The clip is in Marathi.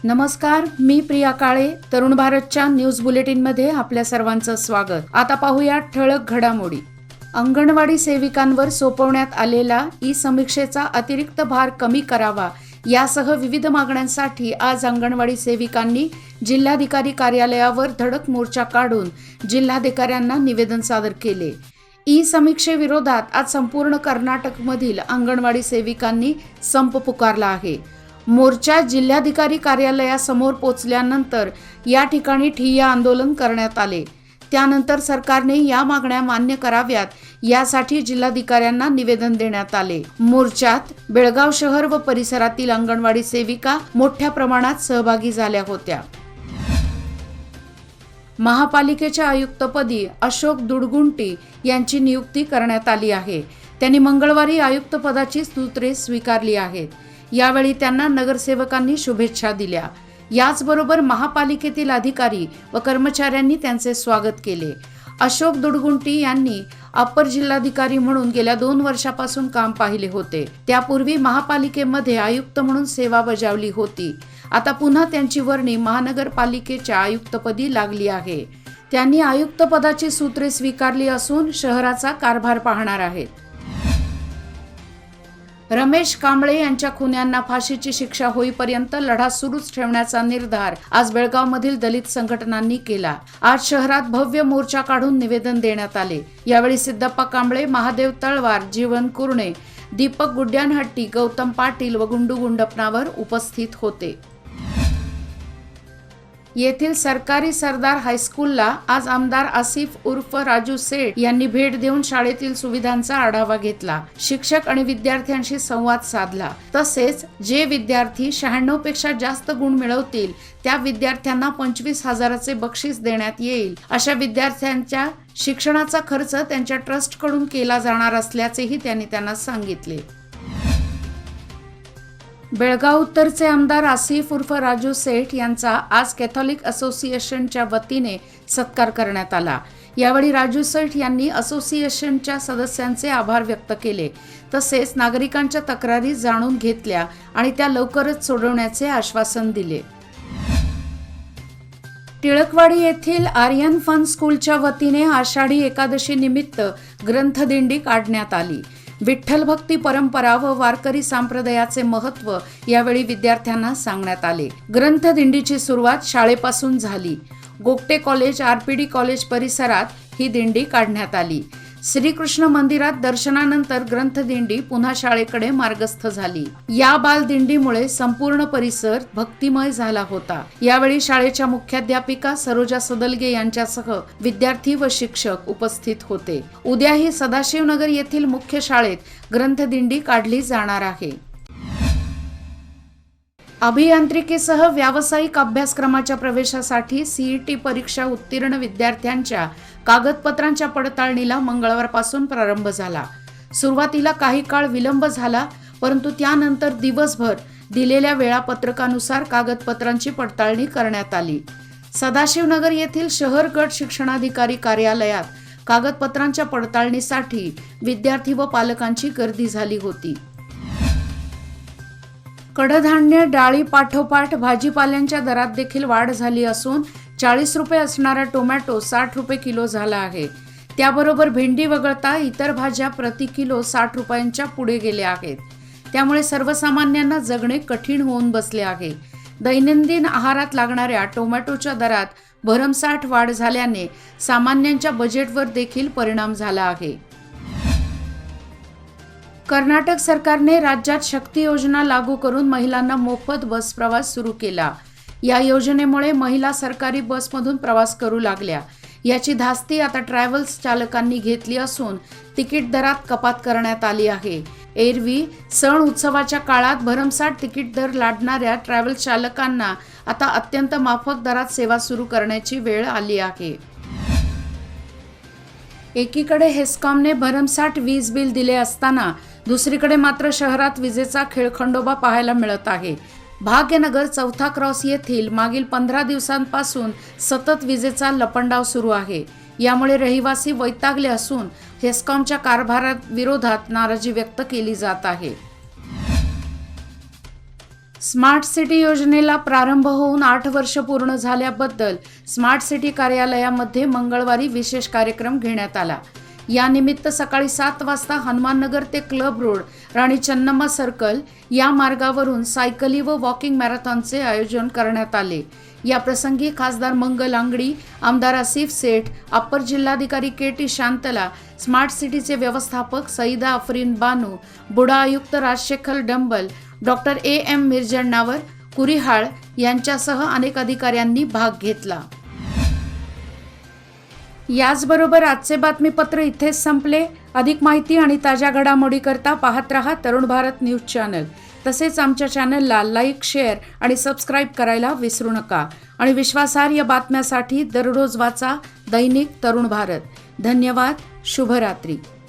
नमस्कार, मी प्रिया काळे. तरुण भारतच्या न्यूज बुलेटिनमध्ये आपल्या सर्वांचं स्वागत. आता पाहूया ठळक घडामोडी. अंगणवाडी सेविकांवर सोपवण्यात आलेला ई-समीक्षेचा अतिरिक्त भार कमी करावा यासह विविध मागण्यांसाठी आज अंगणवाडी सेविकांनी जिल्हाधिकारी कार्यालयावर धडक मोर्चा काढून जिल्हाधिकाऱ्यांना निवेदन सादर केले. ई-समीक्षेविरोधात आज संपूर्ण कर्नाटकमधील अंगणवाडी सेविकांनी संप पुकारला आहे. मोर्चा जिल्हाधिकारी कार्यालयासमोर पोहोचल्यानंतर या ठिकाणी ठिय्या आंदोलन करण्यात आले. त्यानंतर सरकारने या मागण्या मान्य कराव्यात यासाठी जिल्हाधिकाऱ्यांना निवेदन देण्यात आले. मोर्चात बेळगाव शहर व परिसरातील अंगणवाडी सेविका मोठ्या प्रमाणात सहभागी झाल्या होत्या. महापालिकेच्या आयुक्तपदी अशोक दुडगुंटी यांची नियुक्ती करण्यात आली आहे. त्यांनी मंगळवारी आयुक्तपदाची सूत्रे स्वीकारली आहेत. यावेळी त्यांना नगरसेवकांनी शुभेच्छा दिल्या. याचबरोबर महापालिकेतील अधिकारी व कर्मचाऱ्यांनी त्यांचे स्वागत केले. अशोक दुडगुंटी यांनी अप्पर जिल्हाधिकारी म्हणून गेल्या 2 वर्षापासून काम पाहिले होते. त्यापूर्वी महापालिकेमध्ये आयुक्त म्हणून सेवा बजावली होती. आता पुन्हा त्यांची वर्णी महानगरपालिकेच्या आयुक्तपदी लागली आहे. त्यांनी आयुक्तपदाची सूत्रे स्वीकारली असून शहराचा कारभार पाहणार आहेत. रमेश कांबळे यांच्या खुन्यांना फाशीची शिक्षा होईपर्यंत लढा सुरूच ठेवण्याचा निर्धार आज बेळगावमधील दलित संघटनांनी केला. आज शहरात भव्य मोर्चा काढून निवेदन देण्यात आले. यावेळी सिद्धप्पा कांबळे, महादेव तळवार, जीवन कुरणे, दीपक गुड्यानहट्टी, गौतम पाटील व गुंडू गुंडपनावर उपस्थित होते. येथील सरकारी सरदार हायस्कूलला आज आमदार आसिफ उर्फ राजू सेठ यांनी भेट देऊन शाळेतील सुविधांचा आढावा घेतला. शिक्षक आणि विद्यार्थ्यांशी संवाद साधला. तसेच जे विद्यार्थी 96 पेक्षा जास्त गुण मिळवतील त्या विद्यार्थ्यांना 25,000चे बक्षीस देण्यात येईल. अशा विद्यार्थ्यांच्या शिक्षणाचा खर्च त्यांच्या ट्रस्टकडून केला जाणार असल्याचेही त्यांना सांगितले. बेळगाव उत्तरचे आमदार आसिफ उर्फ राजू सेठ यांचा आज कॅथॉलिक असोसिएशनच्या वतीने सत्कार करण्यात आला. यावेळी राजू सेठ यांनी असोसिएशनच्या सदस्यांचे आभार व्यक्त केले. तसेच नागरिकांच्या तक्रारी जाणून घेतल्या आणि त्या लवकरच सोडवण्याचे आश्वासन दिले. टिळकवाडी येथील आर्यन फन स्कूलच्या वतीने आषाढी एकादशी निमित्त ग्रंथदिंडी काढण्यात आली. विठ्ठल भक्ती परंपरा व वारकरी संप्रदायाचे महत्त्व यावेळी विद्यार्थ्यांना सांगण्यात आले. ग्रंथदिंडीची सुरुवात शाळेपासून झाली. गोगटे कॉलेज, आरपीडी कॉलेज परिसरात ही दिंडी काढण्यात आली. श्रीकृष्ण मंदिरात दर्शनानंतर ग्रंथदिंडी पुन्हा शाळेकडे मार्गस्थ झाली. या बालदिंडीमुळे संपूर्ण परिसर भक्तिमय झाला होता. यावेळी शाळेच्या मुख्याध्यापिका सरोजा सदलगे यांच्यासह विद्यार्थी व शिक्षक उपस्थित होते. उद्याही सदाशिवनगर येथील मुख्य शाळेत ग्रंथदिंडी काढली जाणार आहे. अभियांत्रिकीसह व्यावसायिक अभ्यासक्रमाच्या प्रवेशासाठी सीईटी परीक्षा उत्तीर्ण विद्यार्थ्यांच्या कागदपत्रांच्या पडताळणीला मंगळवारपासून प्रारंभ झाला. सुरुवातीला काही काळ विलंब झाला, परंतु त्यानंतर दिवसभर दिलेल्या वेळापत्रकानुसार कागदपत्रांची पडताळणी करण्यात आली. सदाशिवनगर येथील शहर गट शिक्षणाधिकारी कार्यालयात कागदपत्रांच्या पडताळणीसाठी विद्यार्थी व पालकांची गर्दी झाली होती. कडधान्य, डाळी पाठोपाठ भाजीपाल्यांच्या दरात देखील वाढ झाली असून 40 रुपये असणारा टोमॅटो 60 रुपये किलो झाला आहे. त्याबरोबर भेंडी वगळता इतर भाज्या प्रति किलो 60 रुपयांच्या पुढे गेल्या आहेत. त्यामुळे सर्वसामान्यांना जगणे कठीण होऊन बसले आहे. दैनंदिन आहारात लागणाऱ्या टोमॅटोच्या दरात भरमसाठ वाढ झाल्याने सामान्यांच्या बजेटवर देखील परिणाम झाला आहे. कर्नाटक सरकारने राज्यात शक्ती योजना लागू करून महिलांना मोफत बस प्रवास सुरू केला. या योजनेमुळे महिला सरकारी बसमधून प्रवास करू लागल्या. याची धास्ती आता ट्रॅव्हल्स चालकांनी घेतली असून तिकीट दरात कपात करण्यात आली आहे. एरवी सण उत्सवाच्या काळात भरमसाठ तिकीट दर लादणाऱ्या ट्रॅव्हल्स चालकांना आता अत्यंत माफक दरात सेवा सुरू करण्याची वेळ आली आहे. एकीकडे हेस्कॉमने भरमसाठ वीज बिल दिले असताना दुसरीकडे मात्र शहरात विजेचा खेळखंडोबा पाहायला मिळत आहे. भाग्यनगर चौथा क्रॉस येथील मागील 15 दिवसांपासून सतत विजेचा लपंडाव सुरू आहे. यामुळे रहिवासी वैतागले असून हेस्कॉमच्या कारभाराविरोधात नाराजी व्यक्त केली जात आहे. स्मार्ट सिटी योजनेला प्रारंभ होऊन 8 वर्ष पूर्ण झाल्याबद्दल स्मार्ट सिटी कार्यालयामध्ये मंगळवारी विशेष कार्यक्रम घेण्यात आला. यानिमित्त सकाळी 7 वाजता हनुमाननगर ते क्लब रोड, राणी चन्नम्मा सर्कल या मार्गावरून सायकली व वॉकिंग मॅरेथॉनचे आयोजन करण्यात आले. या प्रसंगी खासदार मंगल आंगडी, आमदार आसिफ सेठ, अप्पर जिल्हाधिकारी के.टी. शांतला, स्मार्ट सिटीचे व्यवस्थापक सईदा आफरीन बानू, बुडा आयुक्त राजशेखर डंबल, डॉक्टर ए.एम. मिरजण्णावर, कुरिहाळ यांच्यासह अनेक अधिकाऱ्यांनी भाग घेतला. याचबरोबर आजचे बातमीपत्र इथेच संपले. अधिक माहिती आणि ताज्या घडामोडीकरता पाहत रहा तरुण भारत न्यूज चॅनल. तसेच आमच्या चॅनलला लाईक, शेअर आणि सबस्क्राईब करायला विसरू नका. आणि विश्वासार्ह बातम्यासाठी दररोज वाचा दैनिक तरुण भारत. धन्यवाद. शुभरात्री.